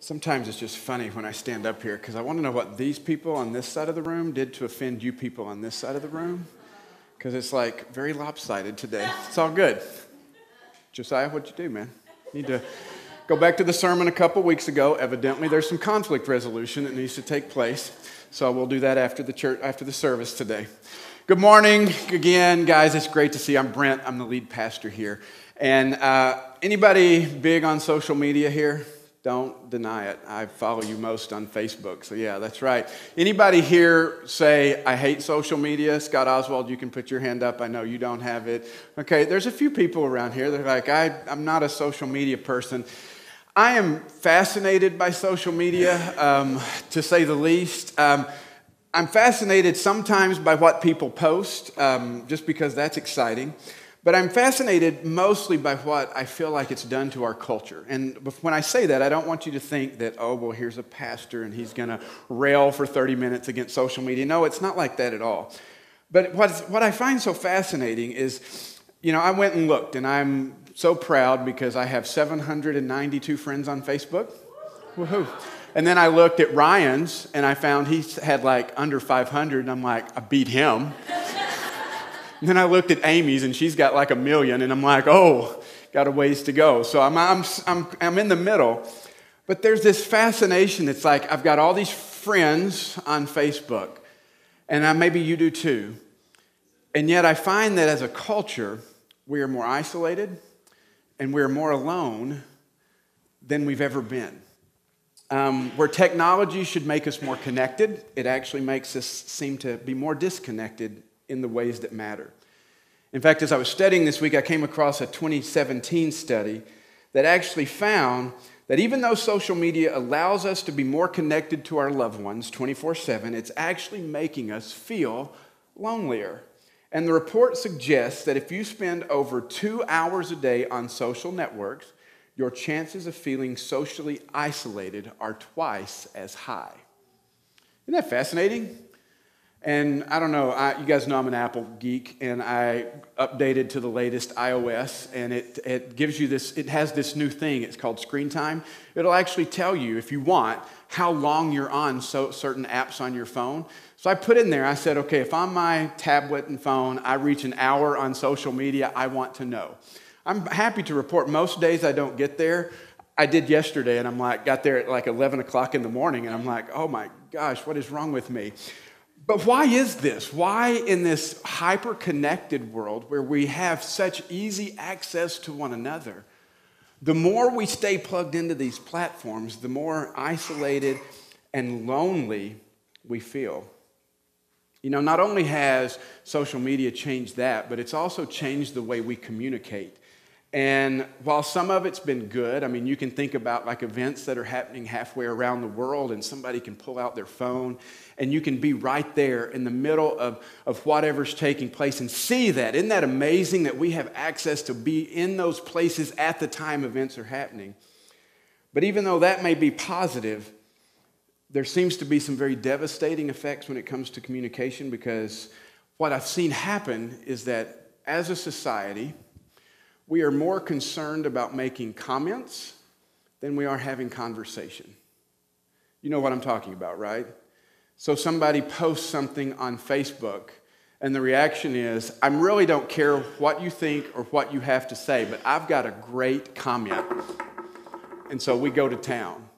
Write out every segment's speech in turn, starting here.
Sometimes it's just funny when I stand up here because I want to know what these people on this side of the room did to offend you people on this side of the room, because it's like very lopsided today. It's all good. Josiah, what'd you do, man? Need to go back to the sermon a couple weeks ago. Evidently, there's some conflict resolution that needs to take place. So we'll do that after the service today. Good morning again, guys. It's great to see you. I'm Brent. I'm the lead pastor here. And anybody big on social media here? Don't deny it. I follow you most on Facebook. So yeah, that's right. Anybody here say, I hate social media? Scott Oswald, you can put your hand up. I know you don't have it. Okay, there's a few people around here that are like, I'm not a social media person. I am fascinated by social media, to say the least. I'm fascinated sometimes by what people post, just because that's exciting. But I'm fascinated mostly by what I feel like it's done to our culture. And when I say that, I don't want you to think that, oh, well, here's a pastor and he's going to rail for 30 minutes against social media. No, it's not like that at all. But what I find so fascinating is, I went and looked, and I'm so proud because I have 792 friends on Facebook. Woohoo. And then I looked at Ryan's, and I found he had like under 500, and I'm like, I beat him. And then I looked at Amy's, and she's got like 1 million, and I'm like, oh, got a ways to go. So I'm in the middle. But there's this fascination. It's like I've got all these friends on Facebook, and maybe you do too. And yet I find that as a culture, we are more isolated, and we're more alone than we've ever been. Where technology should make us more connected, it actually makes us seem to be more disconnected in the ways that matter. In fact, as I was studying this week, I came across a 2017 study that actually found that even though social media allows us to be more connected to our loved ones 24/7, it's actually making us feel lonelier. And the report suggests that if you spend over 2 hours a day on social networks, your chances of feeling socially isolated are twice as high. Isn't that fascinating? And I don't know, you guys know I'm an Apple geek, and I updated to the latest iOS, and it gives you this, it has this new thing, it's called screen time. It'll actually tell you, if you want, how long you're on certain apps on your phone. So I put in there, I said, okay, if on my tablet and phone, I reach an hour on social media, I want to know. I'm happy to report most days I don't get there. I did yesterday, and got there at like 11 o'clock in the morning, and I'm like, oh my gosh, what is wrong with me? But why is this? Why in this hyper-connected world where we have such easy access to one another, the more we stay plugged into these platforms, the more isolated and lonely we feel? Not only has social media changed that, but it's also changed the way we communicate. And while some of it's been good, you can think about like events that are happening halfway around the world, and somebody can pull out their phone, and you can be right there in the middle of whatever's taking place and see that. Isn't that amazing that we have access to be in those places at the time events are happening? But even though that may be positive, there seems to be some very devastating effects when it comes to communication, because what I've seen happen is that as a society, we are more concerned about making comments than we are having conversation. You know what I'm talking about, right? So somebody posts something on Facebook, and the reaction is, I really don't care what you think or what you have to say, but I've got a great comment. And so we go to town.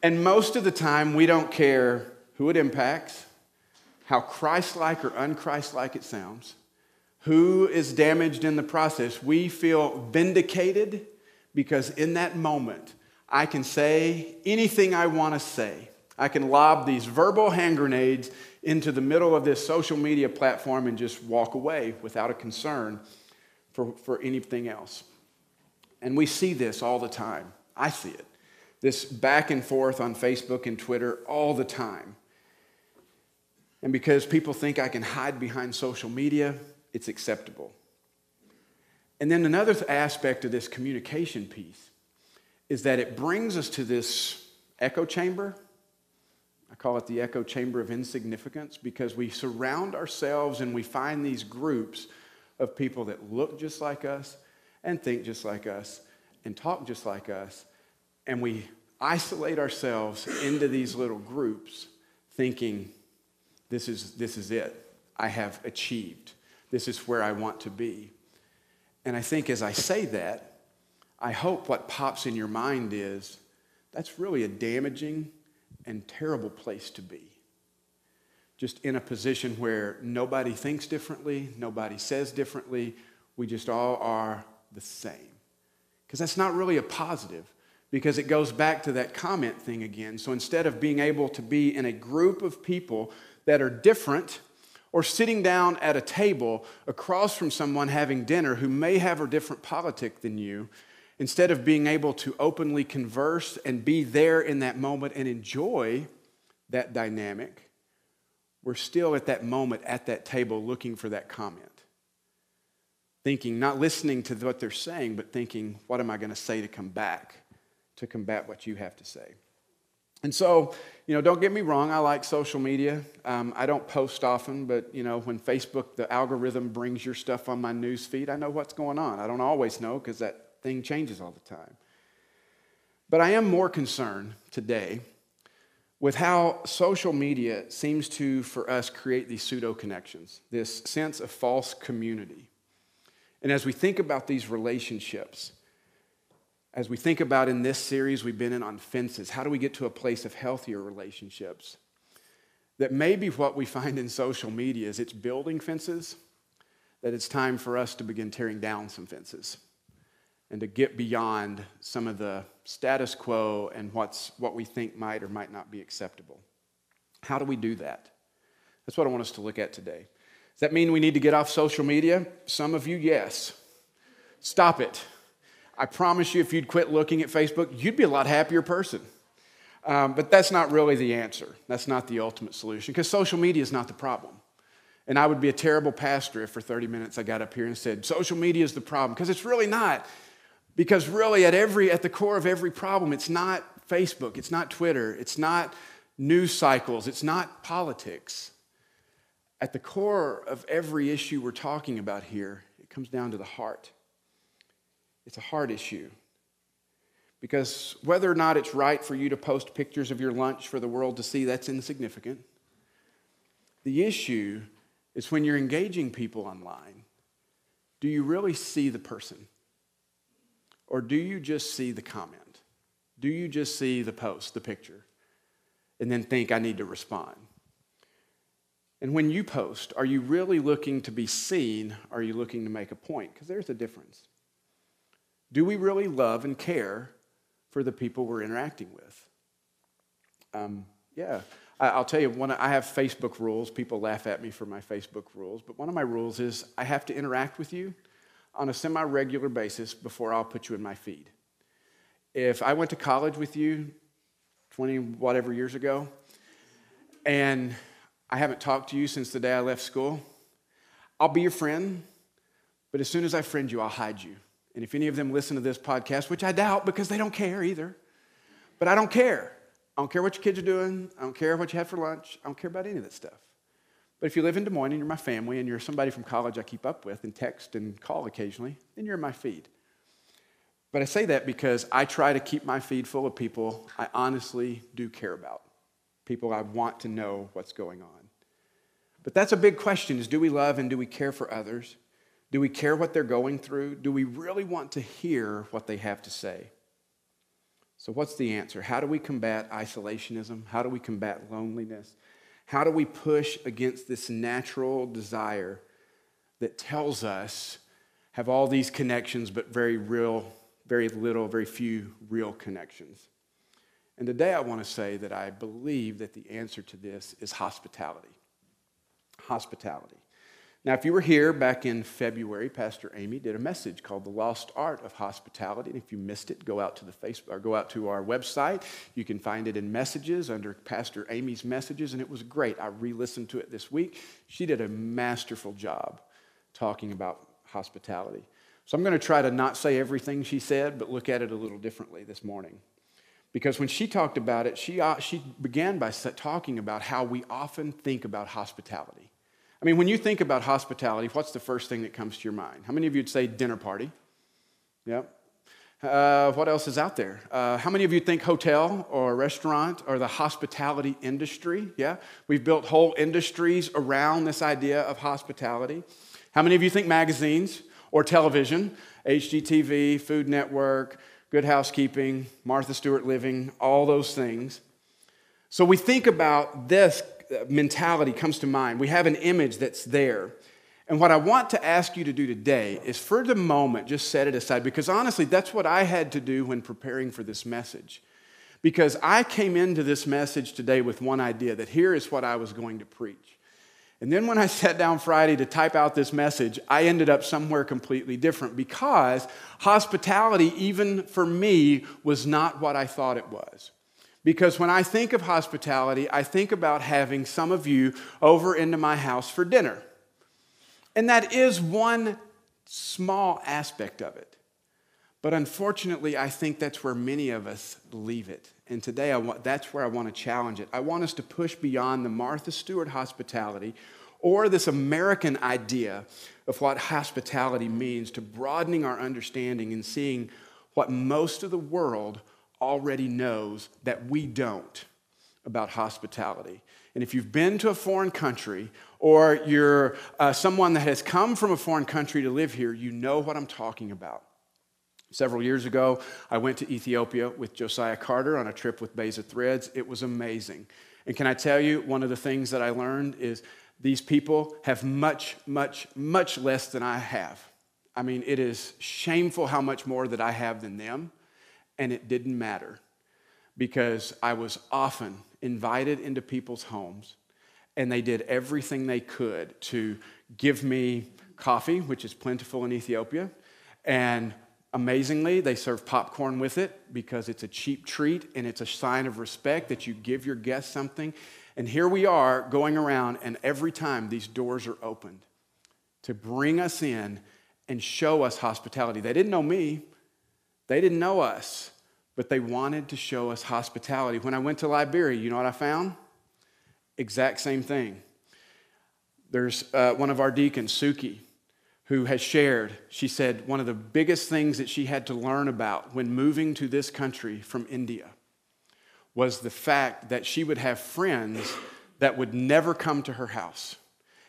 And most of the time, we don't care who it impacts, how Christ-like or un-Christ-like it sounds, who is damaged in the process. We feel vindicated because in that moment, I can say anything I want to say. I can lob these verbal hand grenades into the middle of this social media platform and just walk away without a concern for anything else. And we see this all the time. I see it. This back and forth on Facebook and Twitter all the time. And because people think I can hide behind social media, it's acceptable. And then another aspect of this communication piece is that it brings us to this echo chamber. I call it the echo chamber of insignificance, because we surround ourselves and we find these groups of people that look just like us and think just like us and talk just like us, and we isolate ourselves into these little groups thinking, this is it. I have achieved. This is where I want to be. And I think as I say that, I hope what pops in your mind is, that's really a damaging and terrible place to be. Just in a position where nobody thinks differently, nobody says differently, we just all are the same. Because that's not really a positive, because it goes back to that comment thing again. So instead of being able to be in a group of people that are different, or sitting down at a table across from someone having dinner who may have a different politic than you, instead of being able to openly converse and be there in that moment and enjoy that dynamic, we're still at that moment at that table looking for that comment. Thinking, not listening to what they're saying, but thinking, what am I going to say to combat what you have to say? And so, don't get me wrong, I like social media. I don't post often, but, when Facebook, the algorithm brings your stuff on my news feed, I know what's going on. I don't always know because that thing changes all the time. But I am more concerned today with how social media seems to, for us, create these pseudo-connections, this sense of false community. And as we think about these relationships, as we think about in this series we've been in on fences, how do we get to a place of healthier relationships? That maybe what we find in social media is it's building fences, that it's time for us to begin tearing down some fences and to get beyond some of the status quo and what we think might or might not be acceptable. How do we do that? That's what I want us to look at today. Does that mean we need to get off social media? Some of you, yes. Stop it. I promise you, if you'd quit looking at Facebook, you'd be a lot happier person. But that's not really the answer. That's not the ultimate solution, because social media is not the problem. And I would be a terrible pastor if for 30 minutes I got up here and said, social media is the problem, because it's really not. Because really at the core of every problem, it's not Facebook, it's not Twitter, it's not news cycles, it's not politics. At the core of every issue we're talking about here, it comes down to the heart. It's a heart issue. Because whether or not it's right for you to post pictures of your lunch for the world to see, that's insignificant. The issue is when you're engaging people online, do you really see the person? Or do you just see the comment? Do you just see the post, the picture, and then think, I need to respond? And when you post, are you really looking to be seen, or are you looking to make a point? Because there's a difference. Do we really love and care for the people we're interacting with? I'll tell you, I have Facebook rules. People laugh at me for my Facebook rules, but one of my rules is I have to interact with you on a semi-regular basis before I'll put you in my feed. If I went to college with you 20-whatever years ago, and I haven't talked to you since the day I left school, I'll be your friend, but as soon as I friend you, I'll hide you. And if any of them listen to this podcast, which I doubt because they don't care either, but I don't care. I don't care what your kids are doing. I don't care what you had for lunch. I don't care about any of that stuff. But if you live in Des Moines and you're my family and you're somebody from college I keep up with and text and call occasionally, then you're in my feed. But I say that because I try to keep my feed full of people I honestly do care about, people I want to know what's going on. But that's a big question, is do we love and do we care for others? Do we care what they're going through? Do we really want to hear what they have to say? So what's the answer? How do we combat isolationism? How do we combat loneliness? How do we push against this natural desire that tells us have all these connections but very few real connections? And today I want to say that I believe that the answer to this is hospitality. Hospitality. Now, if you were here back in February, Pastor Amy did a message called The Lost Art of Hospitality. And if you missed it, go out to our website. You can find it in messages under Pastor Amy's messages, and it was great. I re-listened to it this week. She did a masterful job talking about hospitality. So I'm going to try to not say everything she said, but look at it a little differently this morning. Because when she talked about it, she began by talking about how we often think about hospitality. I mean, when you think about hospitality, what's the first thing that comes to your mind? How many of you would say dinner party? Yep. What else is out there? How many of you think hotel or restaurant or the hospitality industry? Yeah, we've built whole industries around this idea of hospitality. How many of you think magazines or television, HGTV, Food Network, Good Housekeeping, Martha Stewart Living, all those things? So we think about this mentality comes to mind. We have an image that's there. And what I want to ask you to do today is for the moment, just set it aside, because honestly, that's what I had to do when preparing for this message. Because I came into this message today with one idea, that here is what I was going to preach. And then when I sat down Friday to type out this message, I ended up somewhere completely different, because hospitality, even for me, was not what I thought it was. Because when I think of hospitality, I think about having some of you over into my house for dinner. And that is one small aspect of it. But unfortunately, I think that's where many of us leave it. And today, that's where I want to challenge it. I want us to push beyond the Martha Stewart hospitality or this American idea of what hospitality means, to broadening our understanding and seeing what most of the world already knows that we don't about hospitality. And if you've been to a foreign country, or you're someone that has come from a foreign country to live here, you know what I'm talking about. Several years ago, I went to Ethiopia with Josiah Carter on a trip with Beza Threads. It was amazing. And can I tell you, one of the things that I learned is these people have much, much, much less than I have. I mean, it is shameful how much more that I have than them, and it didn't matter, because I was often invited into people's homes, and they did everything they could to give me coffee, which is plentiful in Ethiopia, and amazingly, they serve popcorn with it because it's a cheap treat and it's a sign of respect that you give your guests something. And here we are going around, and every time these doors are opened to bring us in and show us hospitality. They didn't know me. They didn't know us, but they wanted to show us hospitality. When I went to Liberia, you know what I found? Exact same thing. There's one of our deacons, Suki, who has shared, she said one of the biggest things that she had to learn about when moving to this country from India was the fact that she would have friends that would never come to her house.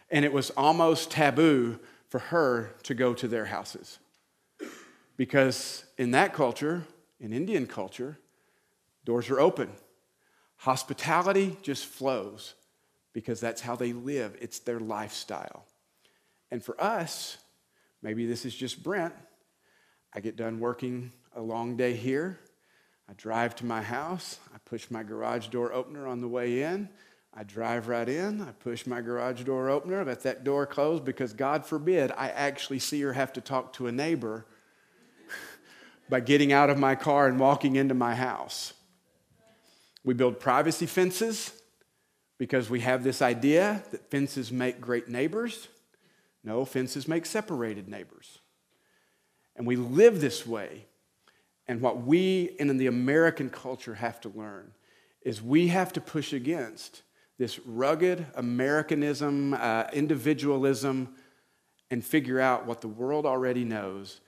And it was almost taboo for her to go to their houses. Because in that culture, in Indian culture, doors are open. Hospitality just flows because that's how they live. It's their lifestyle. And for us, maybe this is just Brent. I get done working a long day here. I drive to my house. I push my garage door opener on the way in. I drive right in. I push my garage door opener. Let that door close, because God forbid I actually see or have to talk to a neighbor by getting out of my car and walking into my house. We build privacy fences because we have this idea that fences make great neighbors. No, fences make separated neighbors. And we live this way. And what we in the American culture have to learn is we have to push against this rugged Americanism, individualism, and figure out what the world already knows,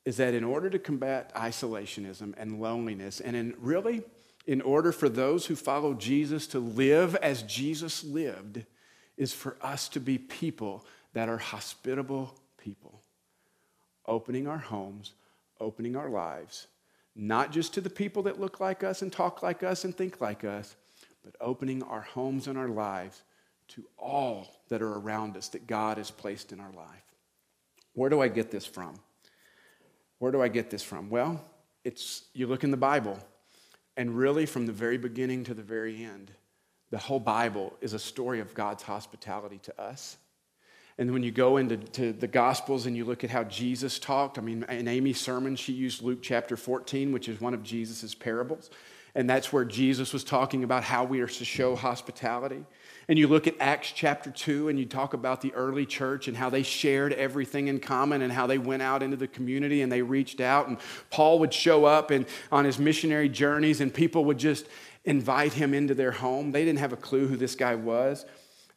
is that in order to combat isolationism and loneliness, and in order for those who follow Jesus to live as Jesus lived, is for us to be people that are hospitable people, opening our homes, opening our lives, not just to the people that look like us and talk like us and think like us, but opening our homes and our lives to all that are around us that God has placed in our life. Where do I get this from? Where do I get this from? Well, you look in the Bible, and really from the very beginning to the very end, the whole Bible is a story of God's hospitality to us. And when you go into the Gospels and you look at how Jesus talked, I mean, in Amy's sermon, she used Luke chapter 14, which is one of Jesus' parables. And that's where Jesus was talking about how we are to show hospitality. And you look at Acts chapter 2 and you talk about the early church and how they shared everything in common and how they went out into the community and they reached out. And Paul would show up on his missionary journeys, and people would just invite him into their home. They didn't have a clue who this guy was.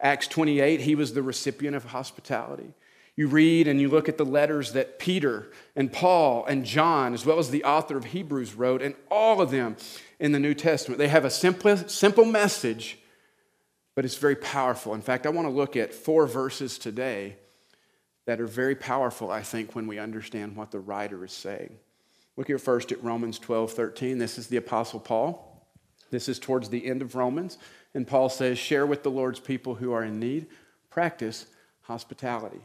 Acts 28, he was the recipient of hospitality. You read and you look at the letters that Peter and Paul and John, as well as the author of Hebrews, wrote, and all of them in the New Testament. They have a simple message, but it's very powerful. In fact, I want to look at 4 verses today that are very powerful, I think, when we understand what the writer is saying. Look here first at Romans 12:13. This is the Apostle Paul. This is towards the end of Romans. And Paul says, share with the Lord's people who are in need. Practice hospitality.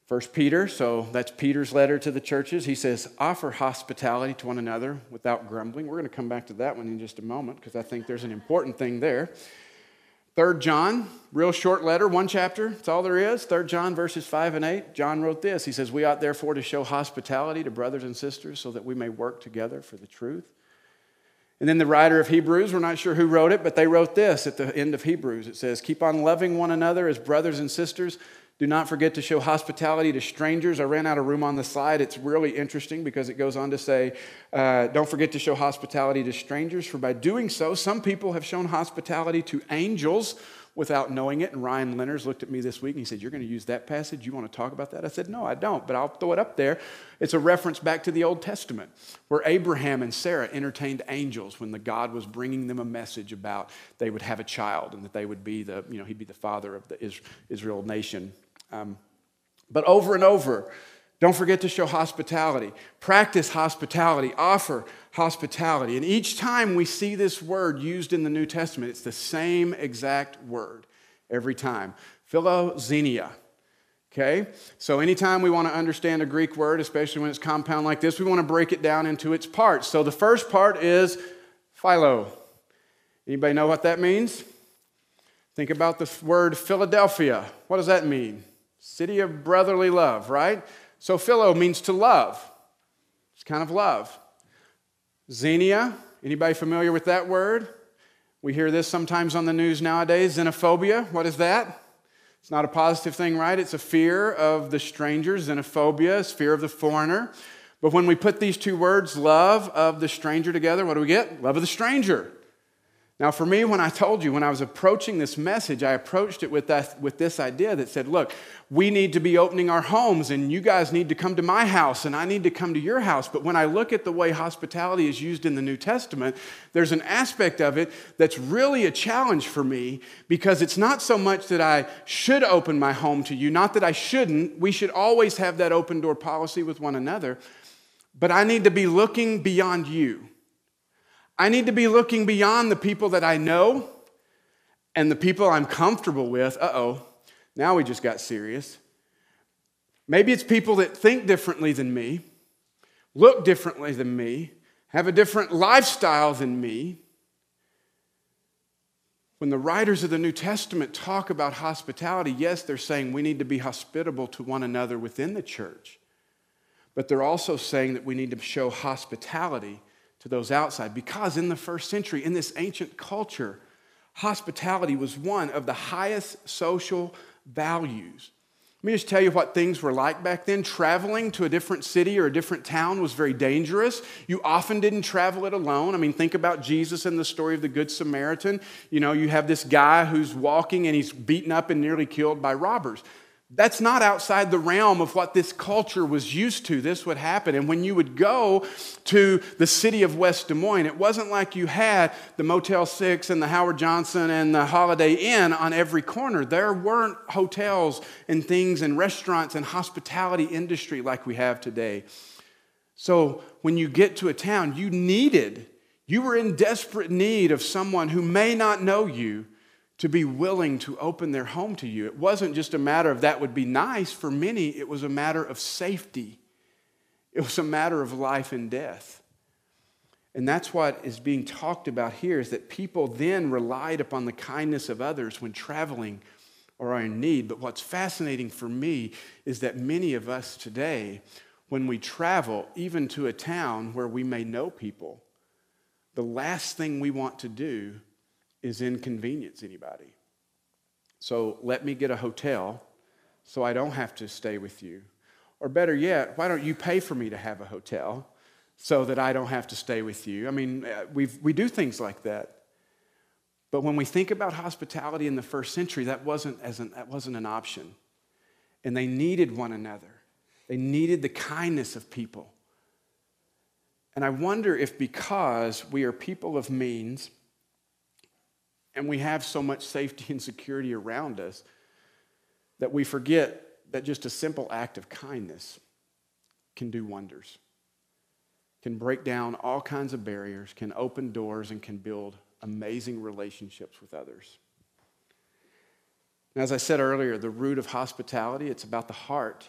1 Peter, so that's Peter's letter to the churches. He says, offer hospitality to one another without grumbling. We're going to come back to that one in just a moment because I think there's an important thing there. 3 John, real short letter, 1 chapter. That's all there is. 3 John verses 5 and 8. John wrote this. He says, we ought therefore to show hospitality to brothers and sisters so that we may work together for the truth. And then the writer of Hebrews, we're not sure who wrote it, but they wrote this at the end of Hebrews. It says, keep on loving one another as brothers and sisters. Do not forget to show hospitality to strangers. I ran out of room on the slide. It's really interesting because it goes on to say, don't forget to show hospitality to strangers, for by doing so, some people have shown hospitality to angels without knowing it. And Ryan Lenners looked at me this week and he said, you're going to use that passage? You want to talk about that? I said, no, I don't, but I'll throw it up there. It's a reference back to the Old Testament where Abraham and Sarah entertained angels when the God was bringing them a message about they would have a child and that they would be he'd be the father of the Israel nation. But over and over, don't forget to show hospitality. Practice hospitality. Offer hospitality. And each time we see this word used in the New Testament, it's the same exact word every time. Philoxenia. Okay? So anytime we want to understand a Greek word, especially when it's compound like this, we want to break it down into its parts. So the first part is philo. Anybody know what that means? Think about the word Philadelphia. What does that mean? City of brotherly love, right? So philo means to love. It's kind of love. Xenia, anybody familiar with that word? We hear this sometimes on the news nowadays. Xenophobia, what is that? It's not a positive thing, right? It's a fear of the stranger. Xenophobia is fear of the foreigner. But when we put these two words, love of the stranger, together, what do we get? Love of the stranger. Now, for me, when I told you, when I was approaching this message, I approached it with this idea that said, look, we need to be opening our homes, and you guys need to come to my house, and I need to come to your house. But when I look at the way hospitality is used in the New Testament, there's an aspect of it that's really a challenge for me, because it's not so much that I should open my home to you, not that I shouldn't. We should always have that open door policy with one another. But I need to be looking beyond you. I need to be looking beyond the people that I know and the people I'm comfortable with. Now we just got serious. Maybe it's people that think differently than me, look differently than me, have a different lifestyle than me. When the writers of the New Testament talk about hospitality, yes, they're saying we need to be hospitable to one another within the church. But they're also saying that we need to show hospitality to those outside, because in the first century, in this ancient culture, hospitality was one of the highest social values. Let me just tell you what things were like back then. Traveling to a different city or a different town was very dangerous. You often didn't travel it alone. I mean, think about Jesus and the story of the Good Samaritan. You know, you have this guy who's walking and he's beaten up and nearly killed by robbers. That's not outside the realm of what this culture was used to. This would happen. And when you would go to the city of West Des Moines, it wasn't like you had the Motel 6 and the Howard Johnson and the Holiday Inn on every corner. There weren't hotels and things and restaurants and hospitality industry like we have today. So when you get to a town, you were in desperate need of someone who may not know you to be willing to open their home to you. It wasn't just a matter of that would be nice. For many, it was a matter of safety. It was a matter of life and death. And that's what is being talked about here, is that people then relied upon the kindness of others when traveling or are in need. But what's fascinating for me is that many of us today, when we travel, even to a town where we may know people, the last thing we want to do is inconvenience anybody. So let me get a hotel so I don't have to stay with you. Or better yet, why don't you pay for me to have a hotel so that I don't have to stay with you? I mean, we do things like that. But when we think about hospitality in the first century, that wasn't an option. and they needed one another. They needed the kindness of people. And I wonder if because we are people of means and we have so much safety and security around us that we forget that just a simple act of kindness can do wonders, can break down all kinds of barriers, can open doors, and can build amazing relationships with others. And as I said earlier, the root of hospitality, it's about the heart.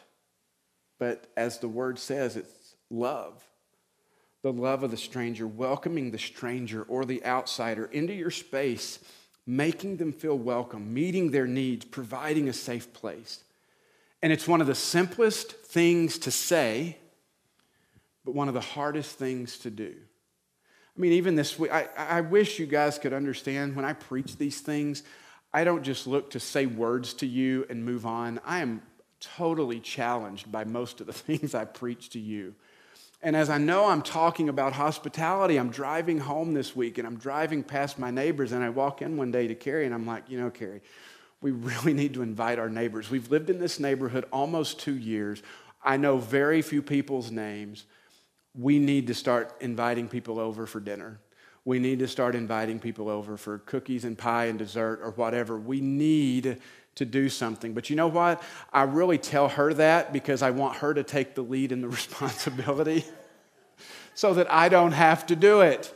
But as the word says, it's love. The love of the stranger, welcoming the stranger or the outsider into your space, making them feel welcome, meeting their needs, providing a safe place. And it's one of the simplest things to say, but one of the hardest things to do. I mean, even this week, I wish you guys could understand when I preach these things, I don't just look to say words to you and move on. I am totally challenged by most of the things I preach to you. And as I know I'm talking about hospitality, I'm driving home this week and I'm driving past my neighbors and I walk in one day to Carrie and I'm like, Carrie, we really need to invite our neighbors. We've lived in this neighborhood almost 2 years. I know very few people's names. We need to start inviting people over for dinner. We need to start inviting people over for cookies and pie and dessert or whatever. We need to do something. But you know what? I really tell her that because I want her to take the lead and the responsibility so that I don't have to do it.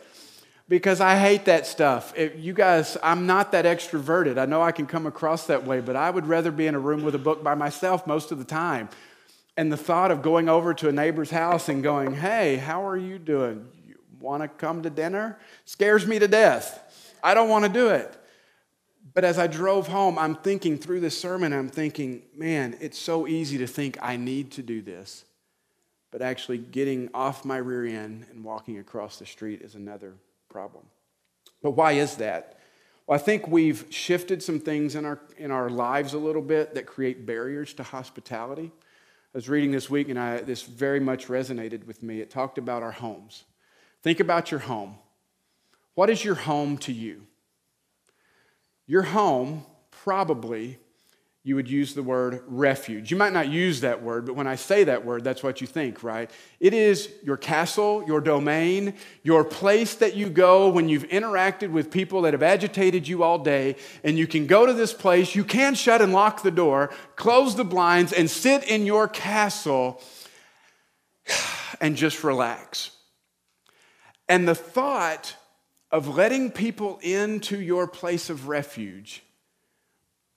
Because I hate that stuff. You guys, I'm not that extroverted. I know I can come across that way, but I would rather be in a room with a book by myself most of the time. And the thought of going over to a neighbor's house and going, hey, how are you doing? You want to come to dinner? Scares me to death. I don't want to do it. But as I drove home, I'm thinking through this sermon, I'm thinking, man, it's so easy to think I need to do this. But actually getting off my rear end and walking across the street is another problem. But why is that? Well, I think we've shifted some things in our lives a little bit that create barriers to hospitality. I was reading this week and this very much resonated with me. It talked about our homes. Think about your home. What is your home to you? Your home, probably, you would use the word refuge. You might not use that word, but when I say that word, that's what you think, right? It is your castle, your domain, your place that you go when you've interacted with people that have agitated you all day, and you can go to this place, you can shut and lock the door, close the blinds, and sit in your castle and just relax. And the thought of letting people into your place of refuge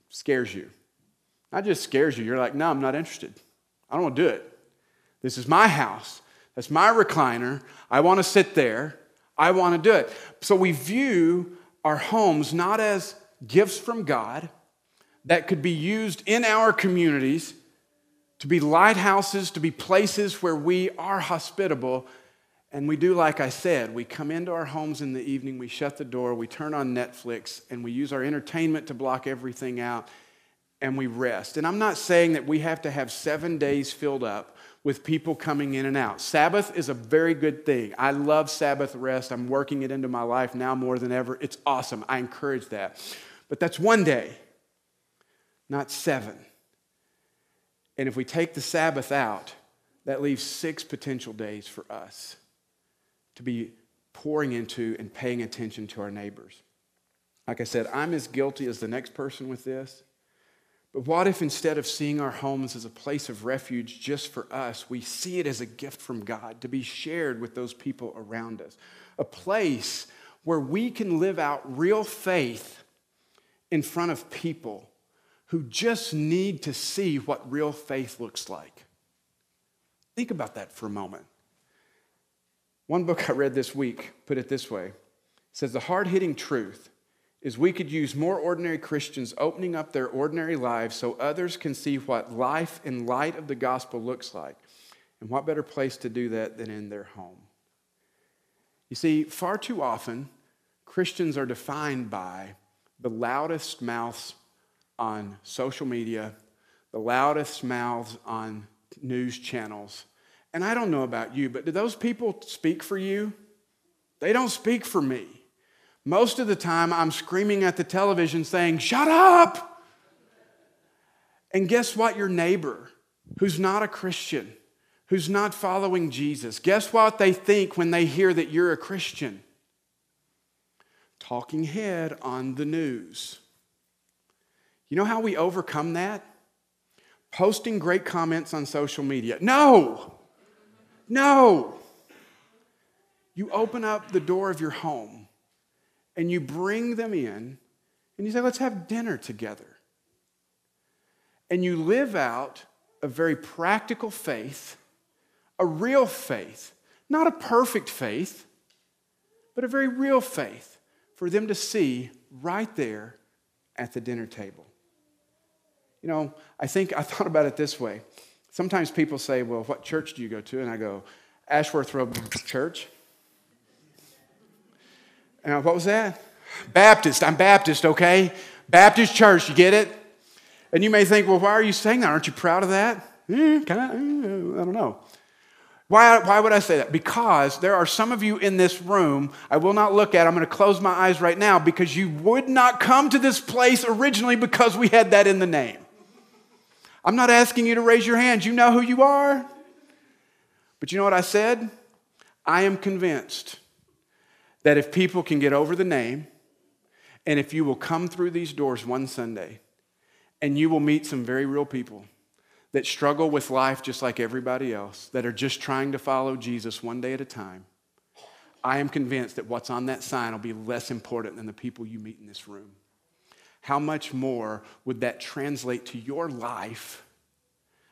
scares you. Not just scares you. You're like, no, I'm not interested. I don't want to do it. This is my house. That's my recliner. I want to sit there. I want to do it. So we view our homes not as gifts from God that could be used in our communities to be lighthouses, to be places where we are hospitable. And we do, like I said, we come into our homes in the evening, we shut the door, we turn on Netflix, and we use our entertainment to block everything out, and we rest. And I'm not saying that we have to have 7 days filled up with people coming in and out. Sabbath is a very good thing. I love Sabbath rest. I'm working it into my life now more than ever. It's awesome. I encourage that. But that's 1 day, not 7. And if we take the Sabbath out, that leaves 6 potential days for us to be pouring into and paying attention to our neighbors. Like I said, I'm as guilty as the next person with this. But what if instead of seeing our homes as a place of refuge just for us, we see it as a gift from God to be shared with those people around us? A place where we can live out real faith in front of people who just need to see what real faith looks like. Think about that for a moment. One book I read this week put it this way. It says, the hard-hitting truth is we could use more ordinary Christians opening up their ordinary lives so others can see what life in light of the gospel looks like. And what better place to do that than in their home? You see, far too often, Christians are defined by the loudest mouths on social media, the loudest mouths on news channels. And I don't know about you, but do those people speak for you? They don't speak for me. Most of the time, I'm screaming at the television saying, shut up! And guess what? Your neighbor, who's not a Christian, who's not following Jesus, guess what they think when they hear that you're a Christian? Talking head on the news. You know how we overcome that? Posting great comments on social media. No. You open up the door of your home and you bring them in and you say, let's have dinner together. And you live out a very practical faith, a real faith, not a perfect faith, but a very real faith for them to see right there at the dinner table. You know, I thought about it this way. Sometimes people say, well, what church do you go to? And I go, Ashworth Road Church. And what was that? Baptist. I'm Baptist, okay? Baptist church, you get it? And you may think, well, why are you saying that? Aren't you proud of that? I don't know. Why would I say that? Because there are some of you in this room, I will not look at, I'm going to close my eyes right now, because you would not come to this place originally because we had that in the name. I'm not asking you to raise your hands. You know who you are. But you know what I said? I am convinced that if people can get over the name, and if you will come through these doors one Sunday, and you will meet some very real people that struggle with life just like everybody else, that are just trying to follow Jesus one day at a time, I am convinced that what's on that sign will be less important than the people you meet in this room. How much more would that translate to your life?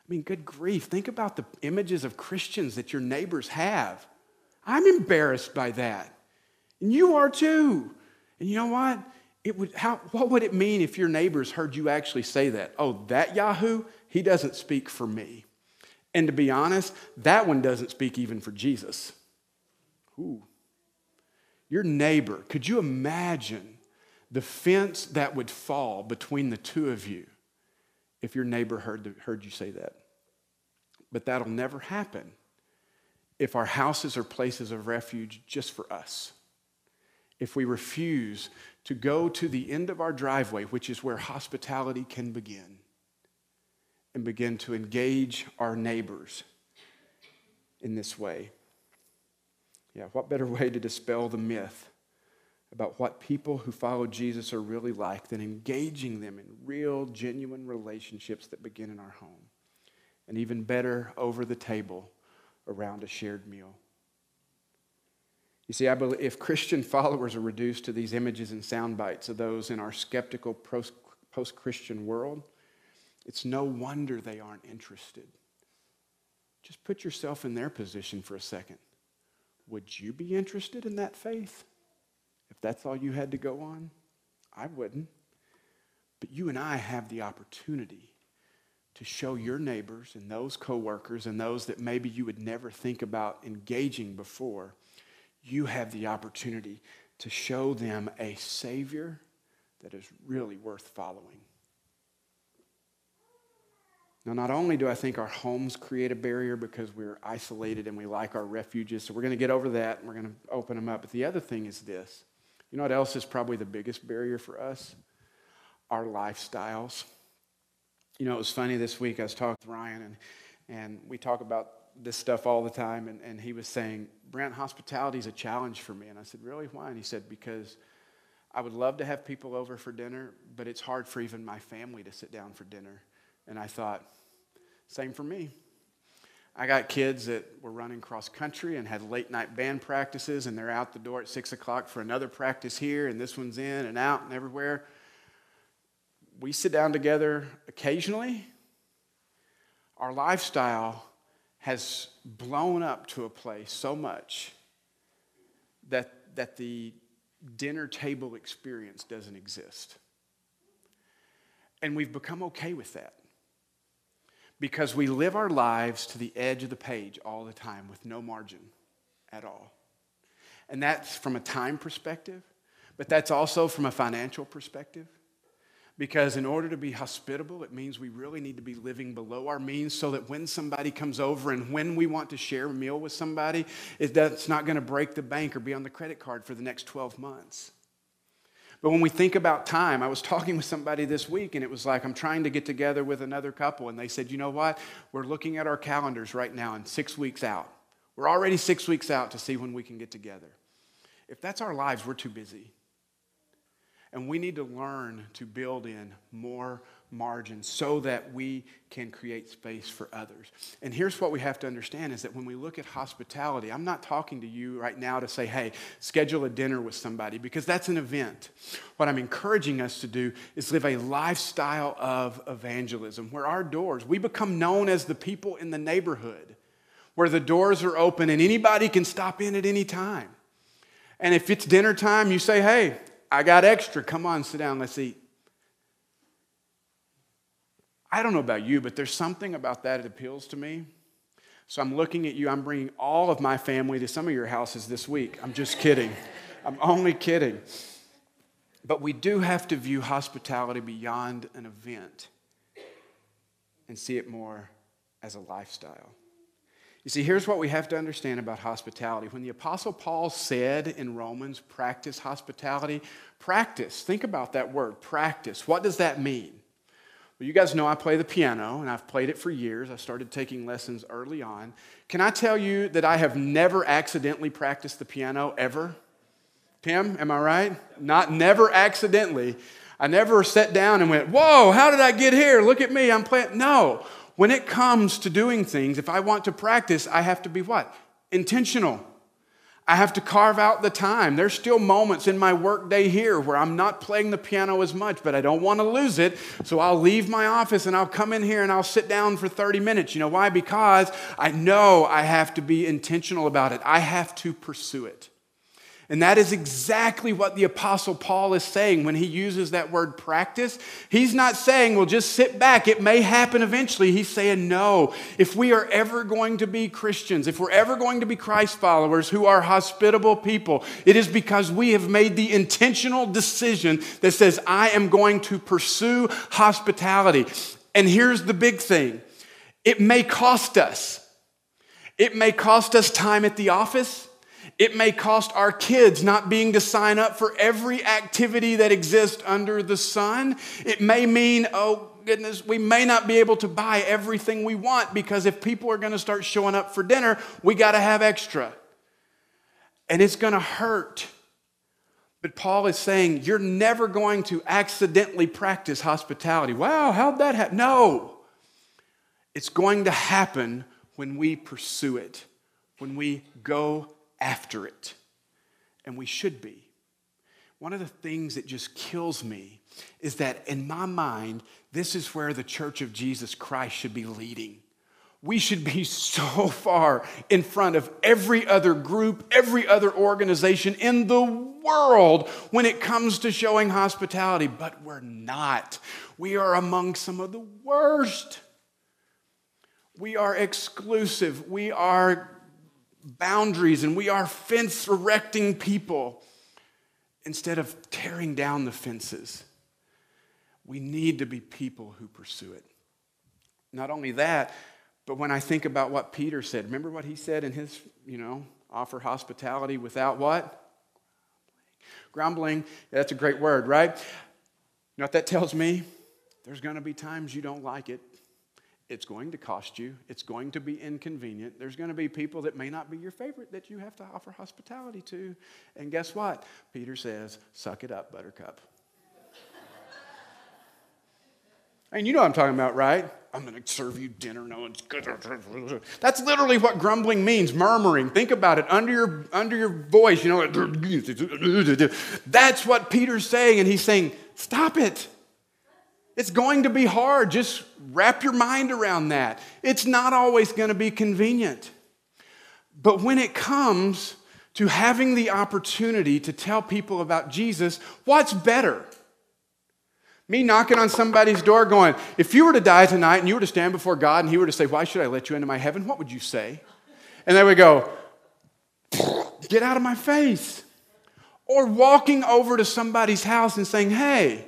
I mean, good grief. Think about the images of Christians that your neighbors have. I'm embarrassed by that. And you are too. And you know what? What would it mean if your neighbors heard you actually say that? Oh, that Yahoo, he doesn't speak for me. And to be honest, that one doesn't speak even for Jesus. Ooh. Your neighbor, could you imagine the fence that would fall between the two of you if your neighbor heard you say that? But that'll never happen if our houses are places of refuge just for us. If we refuse to go to the end of our driveway, which is where hospitality can begin, and begin to engage our neighbors in this way. Yeah, what better way to dispel the myth about what people who follow Jesus are really like than engaging them in real, genuine relationships that begin in our home, and even better, over the table around a shared meal. You see, I believe if Christian followers are reduced to these images and sound bites of those in our skeptical post-Christian world, it's no wonder they aren't interested. Just put yourself in their position for a second. Would you be interested in that faith if that's all you had to go on? I wouldn't. But you and I have the opportunity to show your neighbors and those coworkers and those that maybe you would never think about engaging before. You have the opportunity to show them a Savior that is really worth following. Now, not only do I think our homes create a barrier because we're isolated and we like our refuges, so we're going to get over that and we're going to open them up. But the other thing is this. You know what else is probably the biggest barrier for us? Our lifestyles. You know, it was funny this week. I was talking with Ryan, and we talk about this stuff all the time, and he was saying, Brent, hospitality is a challenge for me. And I said, really? Why? And he said, because I would love to have people over for dinner, but it's hard for even my family to sit down for dinner. And I thought, same for me. I got kids that were running cross country and had late night band practices, and they're out the door at 6 o'clock for another practice here, and this one's in and out and everywhere. We sit down together occasionally. Our lifestyle has blown up to a place so much that the dinner table experience doesn't exist. And we've become okay with that because we live our lives to the edge of the page all the time with no margin at all. And that's from a time perspective, but that's also from a financial perspective. Because in order to be hospitable, it means we really need to be living below our means so that when somebody comes over and when we want to share a meal with somebody, that's not going to break the bank or be on the credit card for the next 12 months. But when we think about time, I was talking with somebody this week, and it was like, I'm trying to get together with another couple, and they said, you know what? We're looking at our calendars right now and 6 weeks out. We're already 6 weeks out to see when we can get together. If that's our lives, we're too busy. And we need to learn to build in more margin so that we can create space for others. And here's what we have to understand is that when we look at hospitality, I'm not talking to you right now to say, hey, schedule a dinner with somebody, because that's an event. What I'm encouraging us to do is live a lifestyle of evangelism where our doors, we become known as the people in the neighborhood where the doors are open and anybody can stop in at any time. And if it's dinner time, you say, hey, I got extra. Come on, sit down, let's eat. I don't know about you, but there's something about that appeals to me. So I'm looking at you. I'm bringing all of my family to some of your houses this week. I'm just kidding. I'm only kidding. But we do have to view hospitality beyond an event and see it more as a lifestyle. You see, here's what we have to understand about hospitality. When the Apostle Paul said in Romans, practice hospitality, practice. Think about that word, practice. What does that mean? Well, you guys know I play the piano, and I've played it for years. I started taking lessons early on. Can I tell you that I have never accidentally practiced the piano, ever? Tim, am I right? Never accidentally. I never sat down and went, whoa, how did I get here? Look at me, I'm playing. No. When it comes to doing things, if I want to practice, I have to be what? Intentional. I have to carve out the time. There's still moments in my workday here where I'm not playing the piano as much, but I don't want to lose it. So I'll leave my office and I'll come in here and I'll sit down for 30 minutes. You know why? Because I know I have to be intentional about it. I have to pursue it. And that is exactly what the Apostle Paul is saying when he uses that word practice. He's not saying, well, just sit back. It may happen eventually. He's saying, no. If we are ever going to be Christians, if we're ever going to be Christ followers who are hospitable people, it is because we have made the intentional decision that says, I am going to pursue hospitality. And here's the big thing. It may cost us. It may cost us time at the office. It may cost our kids not being to sign up for every activity that exists under the sun. It may mean, oh goodness, we may not be able to buy everything we want because if people are going to start showing up for dinner, we got to have extra. And it's going to hurt. But Paul is saying, you're never going to accidentally practice hospitality. Wow, how'd that happen? No. It's going to happen when we pursue it, when we go after it. And we should be. One of the things that just kills me is that in my mind, this is where the Church of Jesus Christ should be leading. We should be so far in front of every other group, every other organization in the world when it comes to showing hospitality, but we're not. We are among some of the worst. We are exclusive. We are boundaries, and we are fence erecting people instead of tearing down the fences. We need to be people who pursue it. Not only that, but when I think about what Peter said, remember what he said in his, offer hospitality without what? Grumbling. Yeah, that's a great word, right? You know what that tells me? There's going to be times you don't like it. It's going to cost you. It's going to be inconvenient. There's going to be people that may not be your favorite that you have to offer hospitality to. And guess what? Peter says, suck it up, buttercup. And you know what I'm talking about, right? I'm going to serve you dinner. No one's good. That's literally what grumbling means, murmuring. Think about it. Under your voice, That's what Peter's saying. And he's saying, stop it. It's going to be hard. Just wrap your mind around that. It's not always going to be convenient. But when it comes to having the opportunity to tell people about Jesus, what's better? Me knocking on somebody's door going, if you were to die tonight and you were to stand before God and he were to say, why should I let you into my heaven? What would you say? And they would go, get out of my face. Or walking over to somebody's house and saying, hey,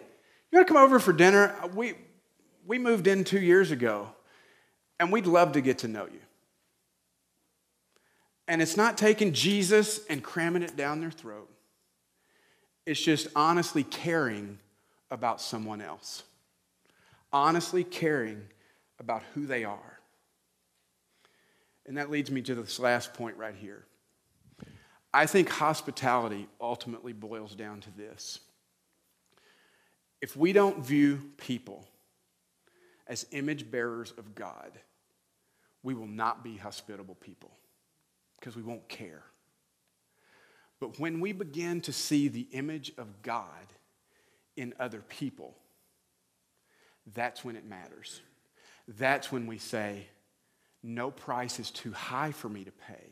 you want to come over for dinner? We moved in 2 years ago, and we'd love to get to know you. And it's not taking Jesus and cramming it down their throat. It's just honestly caring about someone else. Honestly caring about who they are. And that leads me to this last point right here. I think hospitality ultimately boils down to this. If we don't view people as image bearers of God, we will not be hospitable people because we won't care. But when we begin to see the image of God in other people, that's when it matters. That's when we say, no price is too high for me to pay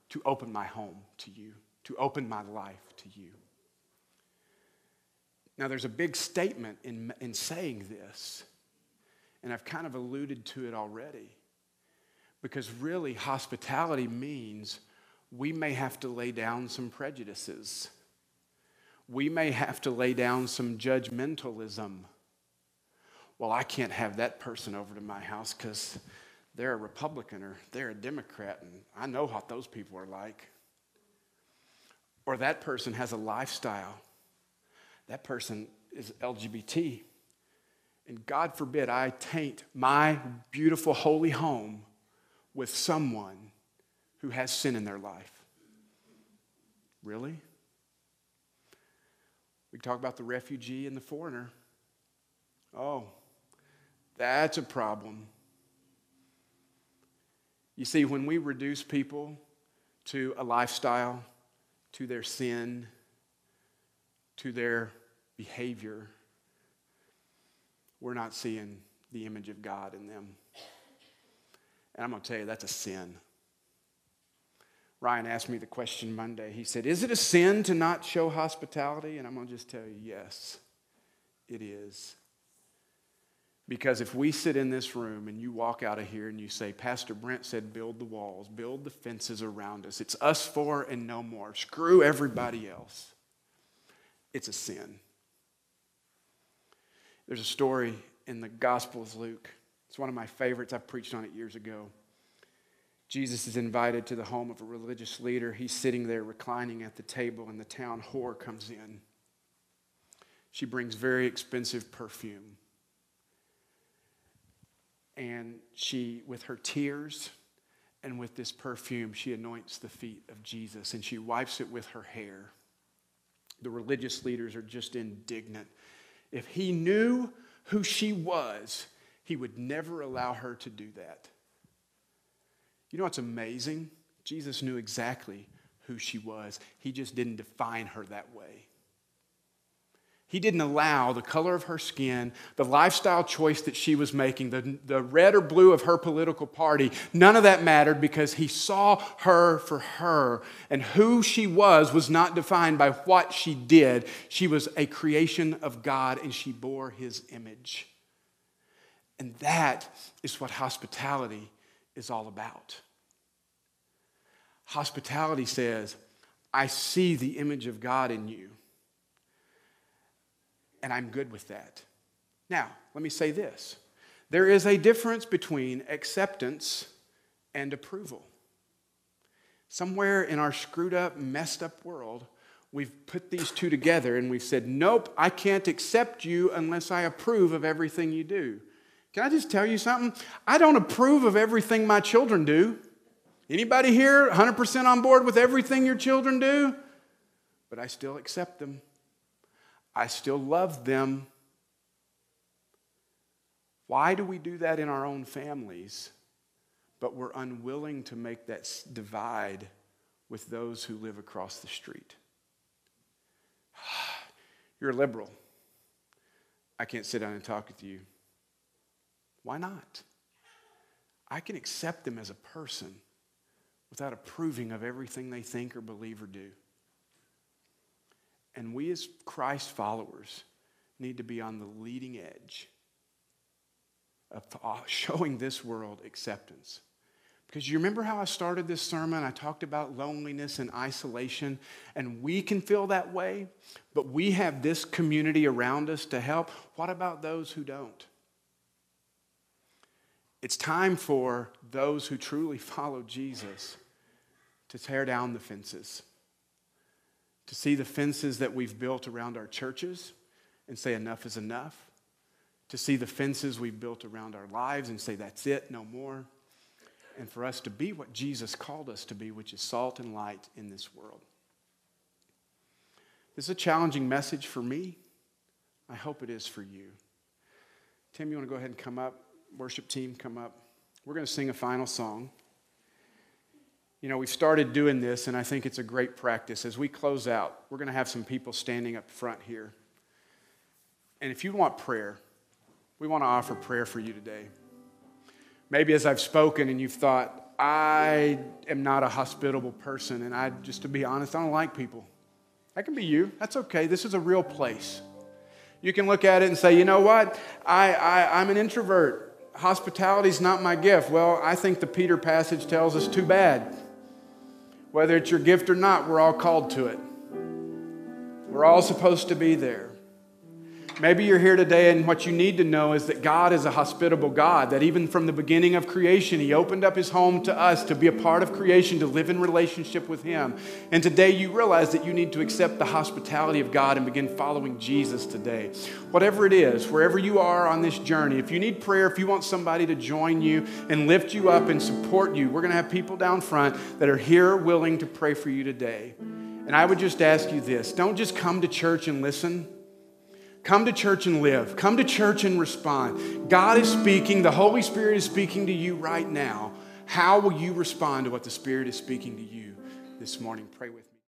to open my home to you, to open my life to you. Now, there's a big statement in saying this, and I've kind of alluded to it already, because really hospitality means we may have to lay down some prejudices. We may have to lay down some judgmentalism. Well, I can't have that person over to my house because they're a Republican or they're a Democrat, and I know what those people are like. Or that person has a lifestyle. That person is LGBT. And God forbid I taint my beautiful, holy home with someone who has sin in their life. Really? We talk about the refugee and the foreigner. Oh, that's a problem. You see, when we reduce people to a lifestyle, to their sin, to their behavior, we're not seeing the image of God in them. And I'm going to tell you, that's a sin. Ryan asked me the question Monday. He said, is it a sin to not show hospitality? And I'm going to just tell you, yes, it is. Because if we sit in this room and you walk out of here and you say, Pastor Brent said, build the walls, build the fences around us. It's us four and no more. Screw everybody else. It's a sin. There's a story in the Gospel of Luke. It's one of my favorites. I preached on it years ago. Jesus is invited to the home of a religious leader. He's sitting there reclining at the table, and the town whore comes in. She brings very expensive perfume. And she, with her tears and with this perfume, she anoints the feet of Jesus, and she wipes it with her hair. The religious leaders are just indignant. If he knew who she was, he would never allow her to do that. You know what's amazing? Jesus knew exactly who she was. He just didn't define her that way. He didn't allow the color of her skin, the lifestyle choice that she was making, the red or blue of her political party, none of that mattered because he saw her for her. And who she was not defined by what she did. She was a creation of God and she bore his image. And that is what hospitality is all about. Hospitality says, I see the image of God in you. And I'm good with that. Now, let me say this. There is a difference between acceptance and approval. Somewhere in our screwed up, messed up world, we've put these two together and we've said, nope, I can't accept you unless I approve of everything you do. Can I just tell you something? I don't approve of everything my children do. Anybody here 100% on board with everything your children do? But I still accept them. I still love them. Why do we do that in our own families, but we're unwilling to make that divide with those who live across the street? You're a liberal. I can't sit down and talk with you. Why not? I can accept them as a person without approving of everything they think or believe or do. And we as Christ followers need to be on the leading edge of showing this world acceptance. Because you remember how I started this sermon? I talked about loneliness and isolation, and we can feel that way, but we have this community around us to help. What about those who don't? It's time for those who truly follow Jesus to tear down the fences, To see the fences that we've built around our churches and say enough is enough. To see the fences we've built around our lives and say that's it, no more. And for us to be what Jesus called us to be, which is salt and light in this world. This is a challenging message for me. I hope it is for you. Tim, you want to go ahead and come up? Worship team, come up. We're going to sing a final song. You know, we started doing this, and I think it's a great practice. As we close out, we're going to have some people standing up front here. And if you want prayer, we want to offer prayer for you today. Maybe as I've spoken and you've thought, I am not a hospitable person, and just to be honest, I don't like people. That can be you. That's okay. This is a real place. You can look at it and say, you know what? I'm an introvert. Hospitality's not my gift. Well, I think the Peter passage tells us too bad. Whether it's your gift or not, we're all called to it. We're all supposed to be there. Maybe you're here today and what you need to know is that God is a hospitable God, that even from the beginning of creation, He opened up His home to us to be a part of creation, to live in relationship with Him. And today you realize that you need to accept the hospitality of God and begin following Jesus today. Whatever it is, wherever you are on this journey, if you need prayer, if you want somebody to join you and lift you up and support you, we're going to have people down front that are here willing to pray for you today. And I would just ask you this, don't just come to church and listen. Come to church and live. Come to church and respond. God is speaking. The Holy Spirit is speaking to you right now. How will you respond to what the Spirit is speaking to you this morning? Pray with me.